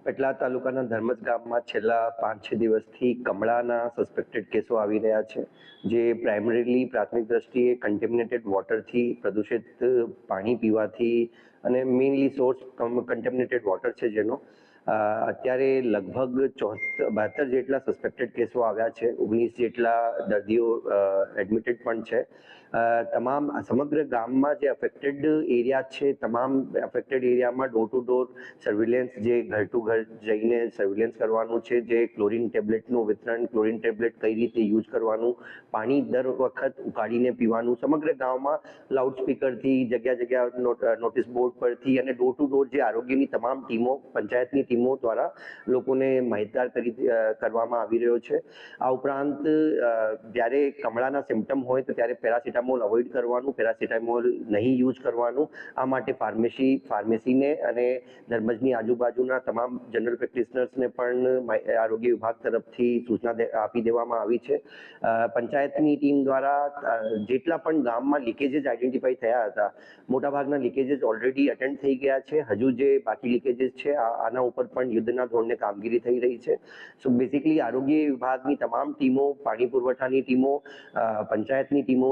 પેટલા તાલુકાના ધર્મજ ગામમાં છેલ્લા 5-6 દિવસથી કમળાના સસ્પેક્ટેડ કેસો આવી રહ્યા છે, જે પ્રાઇમરીલી પ્રાથમિક દ્રષ્ટિએ કન્ટેમિનેટેડ વોટરથી, પ્રદૂષિત પાણી પીવાથી અને મેઇનલી સોર્સ કન્ટેમિનેટેડ વોટર છે, જેનો અત્યારે લગભગ 72 જેટલા સસ્પેક્ટેડ કેસો આવ્યા છે, 19 જેટલા દર્દીઓ એડમિટેડ પણ છે. તમામ સમગ્ર ગામમાં જે અફેક્ટેડ એરિયા છે, તમામ અફેક્ટેડ એરિયામાં ડોર ટુ ડોર સર્વેલન્સ, જે ઘર ટુ ઘર જઈને સર્વેલન્સ કરવાનું છે, જે ક્લોરીન ટેબ્લેટનું વિતરણ, ક્લોરીન ટેબ્લેટ કઈ રીતે યુઝ કરવાનું, પાણી દર વખત ઉકાળીને પીવાનું, સમગ્ર ગામમાં લાઉડસ્પીકરથી, જગ્યા નોટિસ બોર્ડ પરથી અને ડોર ટુ ડોર જે આરોગ્યની તમામ ટીમો, પંચાયતની ટીમો દ્વારા લોકોને માહિતગાર કરવામાં આવી રહ્યો છે. આ ઉપરાંત જ્યારે કમળાના સિમ્પટમ હોય તો ત્યારે પેરાસિટામોલ અવોઇડ કરવાનું, પેરાસિટામોલ નહીં યુઝ કરવાનું. આ માટે ફાર્મસીને અને ધર્મજની આજુબાજુના તમામ જનરલ પ્રેક્ટિશનર્સને પણ આરોગ્ય વિભાગ તરફથી સૂચના આપી દેવામાં આવી છે. પંચાયતની ટીમ દ્વારા જેટલા પણ ગામમાં લીકેજીસ આઈડેન્ટિફાઈ થયા હતા, મોટાભાગના લીકેજીસ ઓલરેડી અટેન્ડ થઈ ગયા છે. હજુ જે બાકી લીકેજીસ છે, આના ઉપર પણ યુદ્ધના ધોરણે કામગીરી થઈ રહી છે. સો બેસિકલી આરોગ્ય વિભાગની તમામ ટીમો, પાણી પુરવઠાની ટીમો, પંચાયતની ટીમો